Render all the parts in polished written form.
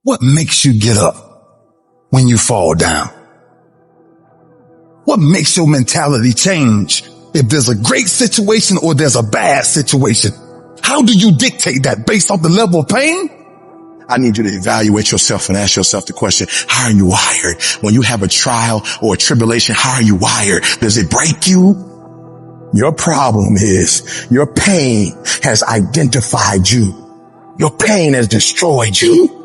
What makes you get up when you fall down? What makes your mentality change if there's a great situation or there's a bad situation? How do you dictate that based off the level of pain? I need you to evaluate yourself and ask yourself the question, how are you wired? When you have a trial or a tribulation, how are you wired? Does it break you? Your problem is your pain has identified you. Your pain has destroyed you.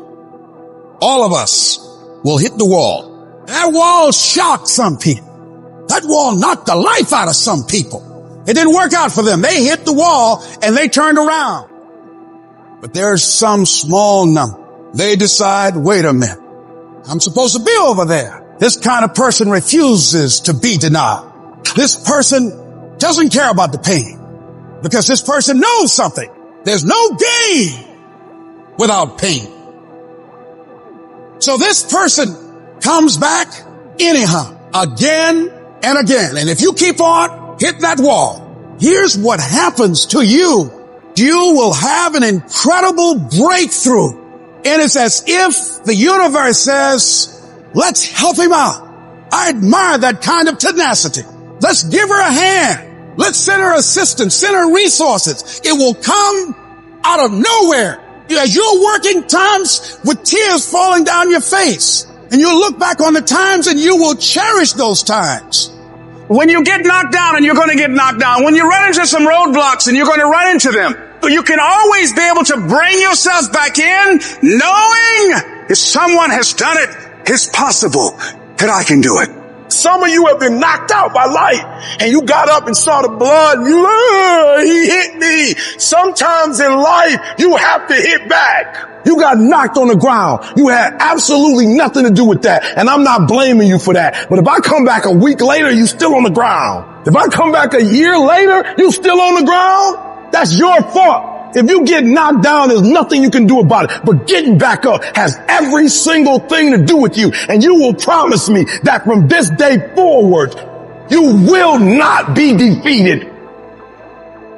All of us will hit the wall. That wall shocked some people. That wall knocked the life out of some people. It didn't work out for them. They hit the wall and they turned around. But there's some small number. They decide, wait a minute, I'm supposed to be over there. This kind of person refuses to be denied. This person doesn't care about the pain because this person knows something. There's no gain without pain. So this person comes back anyhow, again and again. And if you keep on hitting that wall, here's what happens to you. You will have an incredible breakthrough. And it's as if the universe says, let's help him out. I admire that kind of tenacity. Let's give her a hand. Let's send her assistance, send her resources. It will come out of nowhere. As you're working times with tears falling down your face, and you'll look back on the times and you will cherish those times. When you get knocked down, and you're going to get knocked down, when you run into some roadblocks and you're going to run into them, you can always be able to bring yourself back in, knowing if someone has done it, it's possible that I can do it. Some of you have been knocked out by life and you got up and saw the blood. He hit me. Sometimes in life, you have to hit back. You got knocked on the ground. You had absolutely nothing to do with that. And I'm not blaming you for that. But if I come back a week later, you still on the ground. If I come back a year later, you still on the ground, that's your fault. If you get knocked down, there's nothing you can do about it. But getting back up has every single thing to do with you. And you will promise me that from this day forward, you will not be defeated.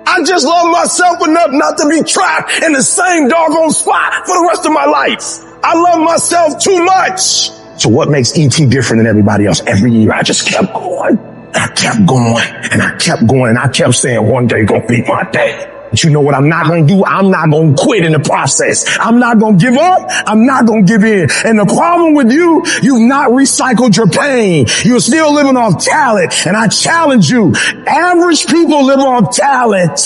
I just love myself enough not to be trapped in the same doggone spot for the rest of my life. I love myself too much. So what makes E.T. different than everybody else? Every year I just kept going. I kept going and I kept going and I kept saying one day gonna be my day. But you know what I'm not going to do? I'm not going to quit in the process. I'm not going to give up. I'm not going to give in. And the problem with you, you've not recycled your pain. You're still living off talent. And I challenge you, average people live off talent.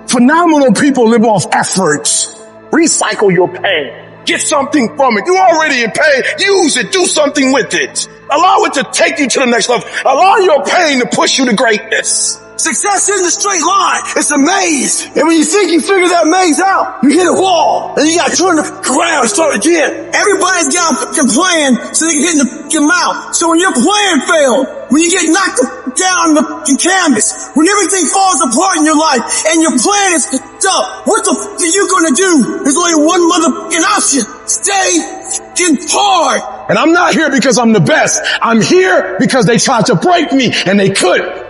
Phenomenal people live off efforts. Recycle your pain. Get something from it. You're already in pain. Use it. Do something with it. Allow it to take you to the next level. Allow your pain to push you to greatness. Success isn't a straight line. It's a maze. And when you think you figure that maze out, you hit a wall. And you got to turn around and start again. Everybody's got a plan so they can hit the mouth. So when your plan failed, when you get knocked down the canvas, when everything falls apart in your life and your plan is up, what the f*** are you going to do? There's only one motherfucking option. Stay f***ing hard. And I'm not here because I'm the best. I'm here because they tried to break me and they couldn't.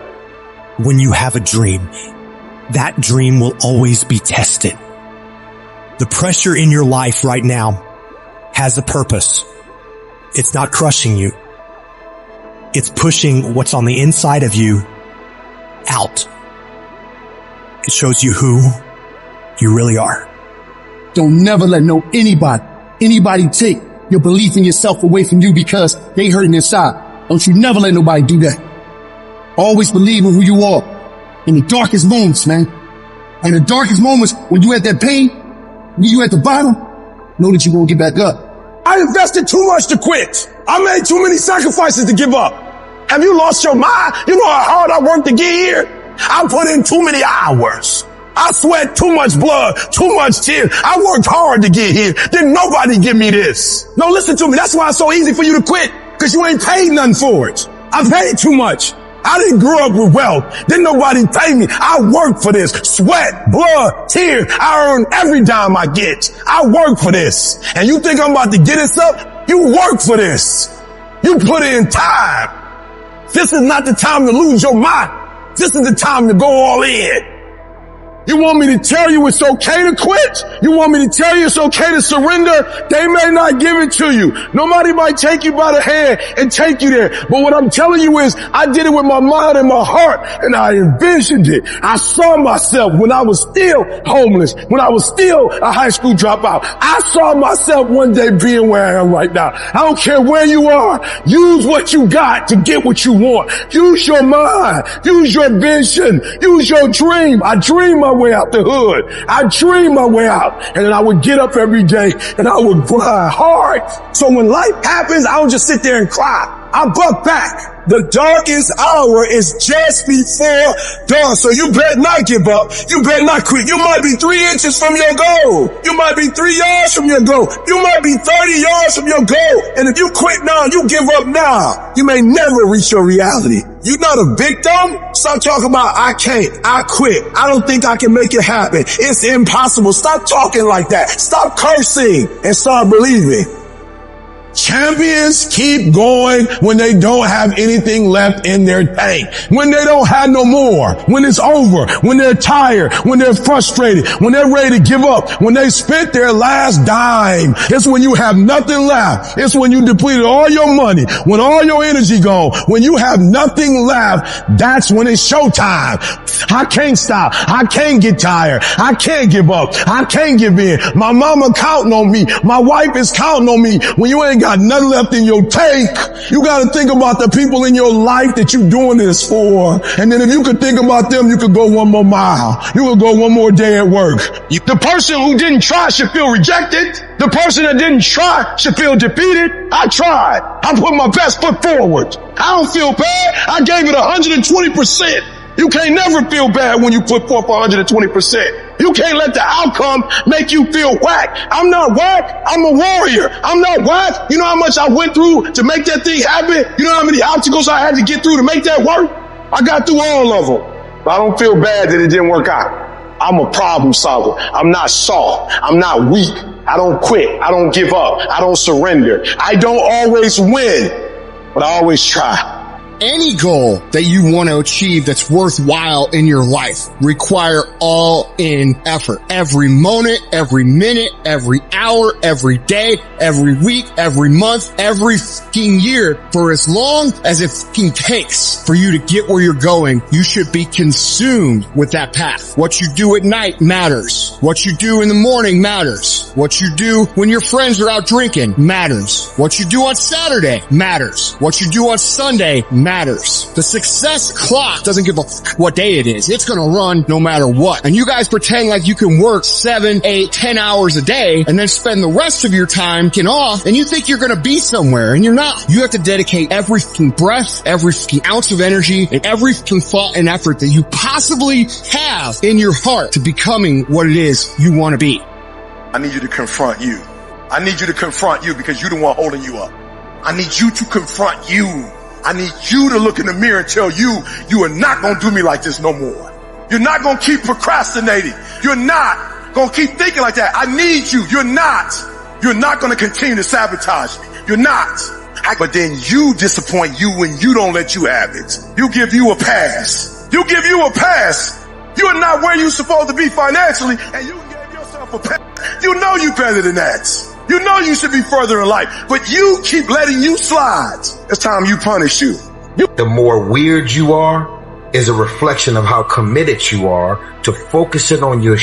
When you have a dream, that dream will always be tested. The pressure in your life right now has a purpose. It's not crushing you. It's pushing what's on the inside of you out. It shows you who you really are. Don't never let anybody take your belief in yourself away from you because they hurting inside. Don't you never let nobody do that. Always believe in who you are in the darkest moments, man. In the darkest moments, when you at that pain, when you at the bottom, know that you're going to get back up. I invested too much to quit. I made too many sacrifices to give up. Have you lost your mind? You know how hard I worked to get here? I put in too many hours. I sweat too much blood, too much tears. I worked hard to get here. Didn't nobody give me this. No, listen to me. That's why it's so easy for you to quit, because you ain't paid nothing for it. I paid too much. I didn't grow up with wealth. Didn't nobody pay me. I worked for this. Sweat, blood, tears. I earn every dime I get. I work for this. And you think I'm about to get this up? You work for this. You put in time. This is not the time to lose your mind. This is the time to go all in. You want me to tell you it's okay to quit? You want me to tell you it's okay to surrender? They may not give it to you. Nobody might take you by the hand and take you there. But what I'm telling you is I did it with my mind and my heart, and I envisioned it. I saw myself when I was still homeless, when I was still a high school dropout. I saw myself one day being where I am right now. I don't care where you are. Use what you got to get what you want. Use your mind. Use your vision. Use your dream. I dream my way out the hood. I dream my way out. And then I would get up every day and I would grind hard. So when life happens, I don't just sit there and cry. I buck back. The darkest hour is just before dawn. So you better not give up. You better not quit. You might be 3 inches from your goal. You might be 3 yards from your goal. You might be 30 yards from your goal. And if you quit now, you give up now, you may never reach your reality. You're not a victim. Stop talking about, I can't, I quit, I don't think I can make it happen, it's impossible. Stop talking like that. Stop cursing and start believing. Champions keep going when they don't have anything left in their tank, when they don't have no more, when it's over, when they're tired, when they're frustrated, when they're ready to give up, when they spent their last dime. It's when you have nothing left. It's when you depleted all your money, when all your energy gone, when you have nothing left. That's when it's showtime. I can't stop. I can't get tired. I can't give up. I can't give in. My mama counting on me. My wife is counting on me. When you ain't got nothing left in your tank, you got to think about the people in your life that you're doing this for. And then if you could think about them, you could go one more mile. You could go one more day at work. The person who didn't try should feel rejected. The person that didn't try should feel defeated. I tried. I put my best foot forward. I don't feel bad. I gave it 120%. You can't never feel bad when you put forth 120%. You can't let the outcome make you feel whack. I'm not whack. I'm a warrior. I'm not whack. You know how much I went through to make that thing happen? You know how many obstacles I had to get through to make that work? I got through all of them. But I don't feel bad that it didn't work out. I'm a problem solver. I'm not soft. I'm not weak. I don't quit. I don't give up. I don't surrender. I don't always win, but I always try. Any goal that you want to achieve that's worthwhile in your life require all-in effort. Every moment, every minute, every hour, every day, every week, every month, every fucking year. For as long as it fucking takes for you to get where you're going, you should be consumed with that path. What you do at night matters. What you do in the morning matters. What you do when your friends are out drinking matters. What you do on Saturday matters. What you do on Sunday matters. The success clock doesn't give a fuck what day it is. It's gonna run no matter what. And you guys pretend like you can work 7, 8, 10 hours a day and then spend the rest of your time getting off, and you think you're gonna be somewhere, and you're not. You have to dedicate every fucking breath, every fucking ounce of energy, and every fucking thought and effort that you possibly have in your heart to becoming what it is you want to be. I need you to confront you. I need you to confront you because you're the one holding you up. I need you to confront you. I need you to look in the mirror and tell you, you are not going to do me like this no more. You're not going to keep procrastinating. You're not going to keep thinking like that. I need you. You're not going to continue to sabotage me. You're not. But then you disappoint you when you don't let you have it. You give you a pass. You give you a pass. You are not where you're supposed to be financially, and you give yourself a pass. You know you're better than that. You know you should be further in life, but you keep letting you slide. It's time you punish you. The more weird you are is a reflection of how committed you are to focusing on your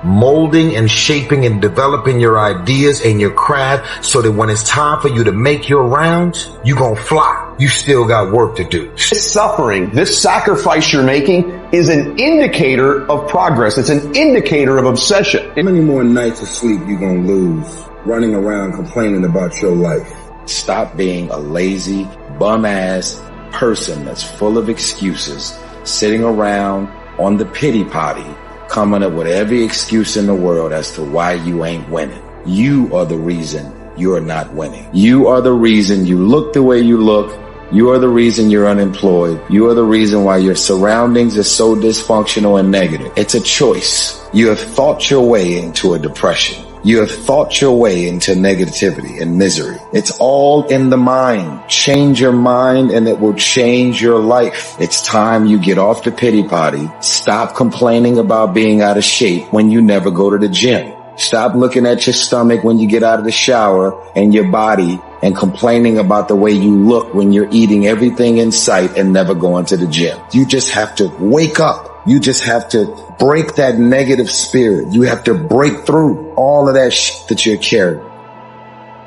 molding and shaping and developing your ideas and your craft, so that when it's time for you to make your rounds, you gonna fly. You still got work to do. This suffering, this sacrifice you're making is an indicator of progress. It's an indicator of obsession. How many more nights of sleep you gonna lose running around complaining about your life? Stop being a lazy, bum-ass person that's full of excuses, sitting around on the pity potty, coming up with every excuse in the world as to why you ain't winning. You are the reason you're not winning. You are the reason you look the way you look. You are the reason you're unemployed. You are the reason why your surroundings are so dysfunctional and negative. It's a choice. You have thought your way into a depression. You have thought your way into negativity and misery. It's all in the mind. Change your mind and it will change your life. It's time you get off the pity potty. Stop complaining about being out of shape when you never go to the gym. Stop looking at your stomach when you get out of the shower and your body and complaining about the way you look when you're eating everything in sight and never going to the gym. You just have to wake up. You just have to break that negative spirit. You have to break through all of that shit that you're carrying.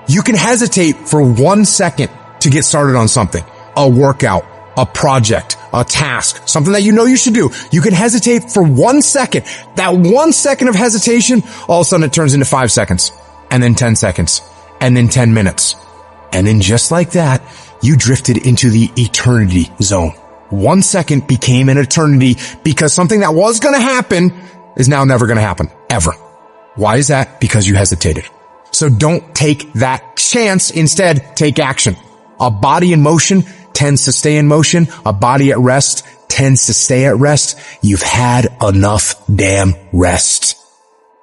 You can hesitate for 1 second to get started on something, a workout, a project, a task, something that you know you should do. You can hesitate for 1 second. That 1 second of hesitation, all of a sudden it turns into 5 seconds, and then 10 seconds, and then 10 minutes. And then just like that, you drifted into the eternity zone. 1 second became an eternity because something that was going to happen is now never going to happen, ever. Why is that? Because you hesitated. So don't take that chance. Instead, take action. A body in motion tends to stay in motion. A body at rest tends to stay at rest. You've had enough damn rest.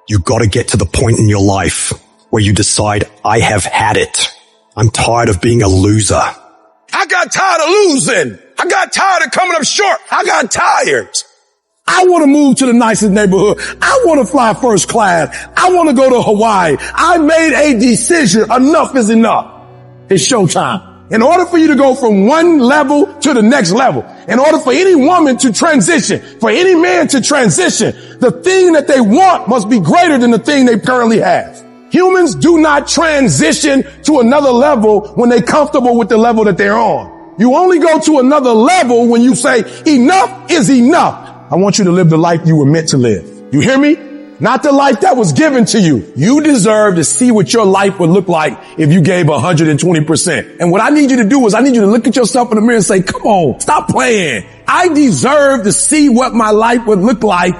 You gotta get to the point in your life where you decide, I have had it. I'm tired of being a loser. I got tired of losing. I got tired of coming up short. I got tired. I want to move to the nicest neighborhood. I want to fly first class. I want to go to Hawaii. I made a decision. Enough is enough. It's showtime. In order for you to go from one level to the next level, in order for any woman to transition, for any man to transition, the thing that they want must be greater than the thing they currently have. Humans do not transition to another level when they're comfortable with the level that they're on. You only go to another level when you say, enough is enough. I want you to live the life you were meant to live. You hear me? Not the life that was given to you. You deserve to see what your life would look like if you gave 120%. And what I need you to do is I need you to look at yourself in the mirror and say, come on, stop playing. I deserve to see what my life would look like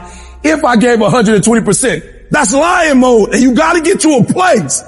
if I gave 120%. That's lion mode. And you got to get to a place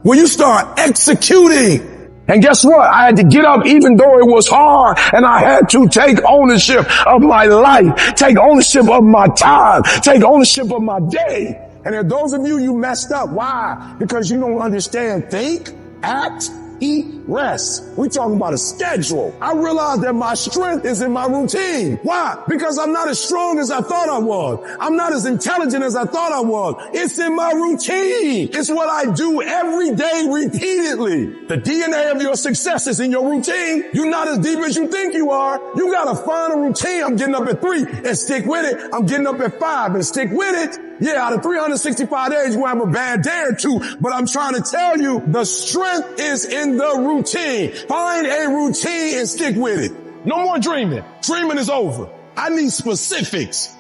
where you start executing. And guess what? I had to get up even though it was hard, and I had to take ownership of my life, take ownership of my time, take ownership of my day. And there are those of you messed up. Why? Because you don't understand think, act, eat, rest. We're talking about a schedule. I realized that my strength is in my routine. Why? Because I'm not as strong as I thought I was. I'm not as intelligent as I thought I was. It's in my routine. It's what I do every day repeatedly. The DNA of your success is in your routine. You're not as deep as you think you are. You gotta find a routine. I'm getting up at 3 and stick with it. I'm getting up at 5 and stick with it. Yeah, out of 365 days, you have a bad day or two, but I'm trying to tell you the strength is in the routine. Find a routine and stick with it. No more dreaming. Dreaming is over. I need specifics.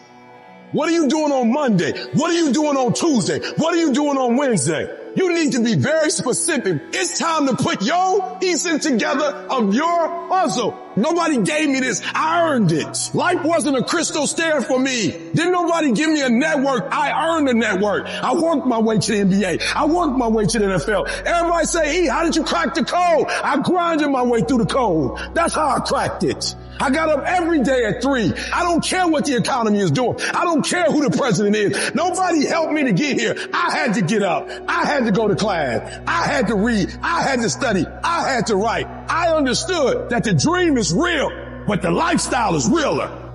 What are you doing on Monday? What are you doing on Tuesday? What are you doing on Wednesday? You need to be very specific. It's time to put your pieces together of your puzzle. Nobody gave me this. I earned it. Life wasn't a crystal stair for me. Didn't nobody give me a network. I earned the network. I worked my way to the NBA. I worked my way to the NFL. Everybody say, E, how did you crack the code? I grinded my way through the code. That's how I cracked it. I got up every day at 3. I don't care what the economy is doing. I don't care who the president is. Nobody helped me to get here. I had to get up. I had to go to class. I had to read. I had to study. I had to write. I understood that the dream is real, but the lifestyle is realer.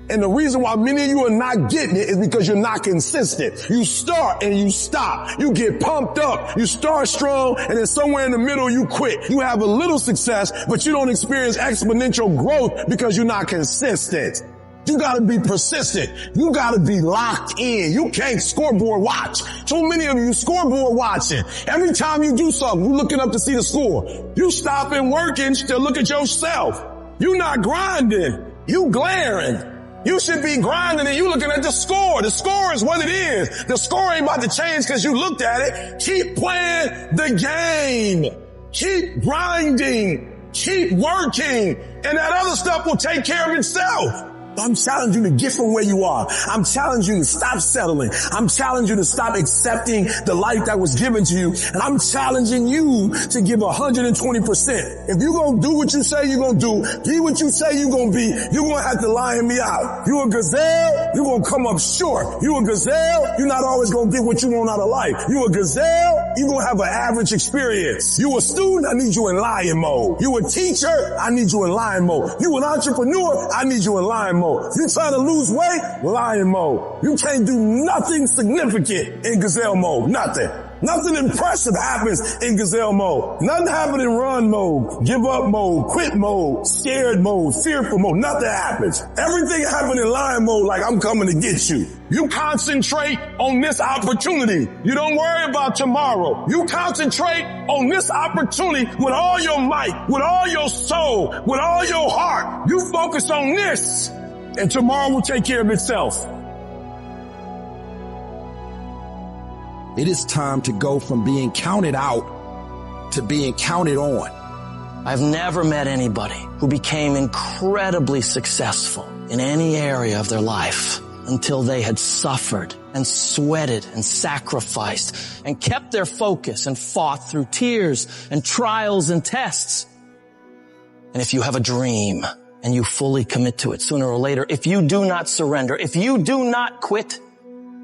And the reason why many of you are not getting it is because you're not consistent. You start and you stop. You get pumped up. You start strong, and then somewhere in the middle you quit. You have a little success, but you don't experience exponential growth because you're not consistent. You gotta be persistent. You gotta be locked in. You can't scoreboard watch. Too many of you scoreboard watching. Every time you do something, you're looking up to see the score. You stopping working to look at yourself. You're not grinding. You glaring. You should be grinding and you looking at the score. The score is what it is. The score ain't about to change because you looked at it. Keep playing the game. Keep grinding. Keep working. And that other stuff will take care of itself. I'm challenging you to get from where you are. I'm challenging you to stop settling. I'm challenging you to stop accepting the life that was given to you. And I'm challenging you to give 120%. If you're going to do what you say you're going to do, be what you say you're going to be, you're going to have to lion me out. You a gazelle, you're going to come up short. You a gazelle, you're not always going to get what you want out of life. You a gazelle, you're going to have an average experience. You a student, I need you in lion mode. You a teacher, I need you in lion mode. You an entrepreneur, I need you in lion mode. You trying to lose weight, lion mode. You can't do nothing significant in gazelle mode. Nothing. Nothing impressive happens in gazelle mode. Nothing happens in run mode, give up mode, quit mode, scared mode, fearful mode. Nothing happens. Everything happens in lion mode like I'm coming to get you. You concentrate on this opportunity. You don't worry about tomorrow. You concentrate on this opportunity with all your might, with all your soul, with all your heart. You focus on this and tomorrow will take care of itself. It is time to go from being counted out to being counted on. I've never met anybody who became incredibly successful in any area of their life until they had suffered and sweated and sacrificed and kept their focus and fought through tears and trials and tests. And if you have a dream and you fully commit to it sooner or later, if you do not surrender, if you do not quit,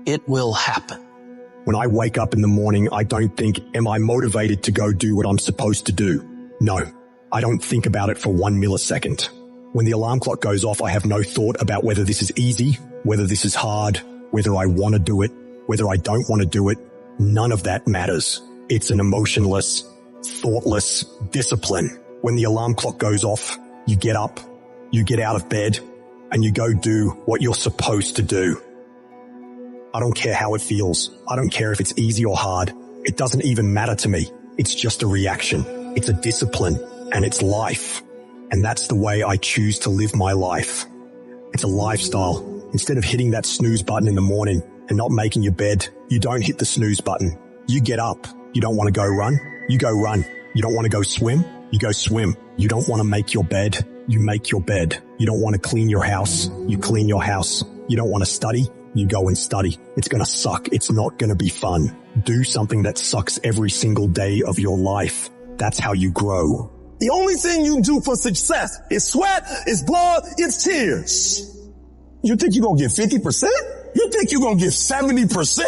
it will happen. When I wake up in the morning, I don't think, am I motivated to go do what I'm supposed to do? No, I don't think about it for 1 millisecond. When the alarm clock goes off, I have no thought about whether this is easy, whether this is hard, whether I want to do it, whether I don't want to do it. None of that matters. It's an emotionless, thoughtless discipline. When the alarm clock goes off, you get up, you get out of bed, and you go do what you're supposed to do. I don't care how it feels. I don't care if it's easy or hard. It doesn't even matter to me. It's just a reaction. It's a discipline and it's life. And that's the way I choose to live my life. It's a lifestyle. Instead of hitting that snooze button in the morning and not making your bed, you don't hit the snooze button. You get up. You don't want to go run. You go run. You don't want to go swim. You go swim. You don't want to make your bed. You make your bed. You don't want to clean your house. You clean your house. You don't want to study. You go and study. It's going to suck. It's not going to be fun. Do something that sucks every single day of your life. That's how you grow. The only thing you do for success is sweat, it's blood, it's tears. You think you're going to get 50%? You think you're going to get 70%?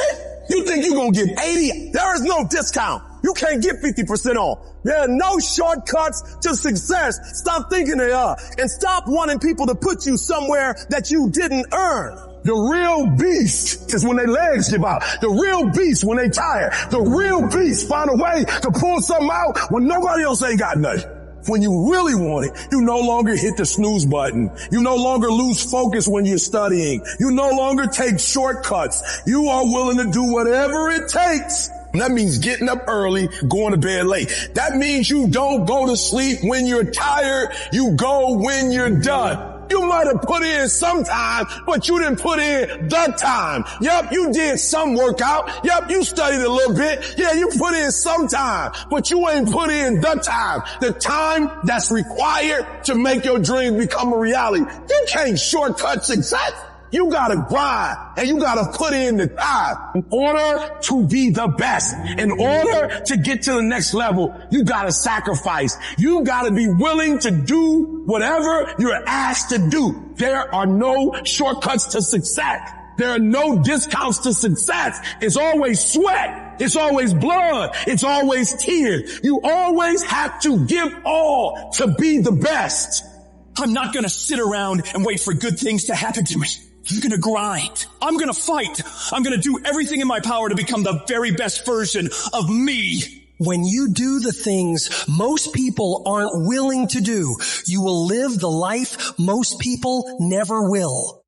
You think you're going to get 80%? There is no discount. You can't get 50% off. There are no shortcuts to success. Stop thinking they are. And stop wanting people to put you somewhere that you didn't earn. The real beast is when their legs give out. The real beast when they tired. The real beast find a way to pull something out when nobody else ain't got nothing. When you really want it, you no longer hit the snooze button. You no longer lose focus when you're studying. You no longer take shortcuts. You are willing to do whatever it takes. And that means getting up early, going to bed late. That means you don't go to sleep when you're tired. You go when you're done. You might have put in some time, but you didn't put in the time. Yep, you did some workout. Yep, you studied a little bit. Yeah, you put in some time, but you ain't put in the time. The time that's required to make your dreams become a reality. You can't shortcut success. You gotta grind and you gotta put in the time in order to be the best. In order to get to the next level, you gotta sacrifice. You gotta be willing to do whatever you're asked to do. There are no shortcuts to success. There are no discounts to success. It's always sweat. It's always blood. It's always tears. You always have to give all to be the best. I'm not gonna sit around and wait for good things to happen to me. I'm gonna grind. I'm gonna fight. I'm gonna do everything in my power to become the very best version of me. When you do the things most people aren't willing to do, you will live the life most people never will.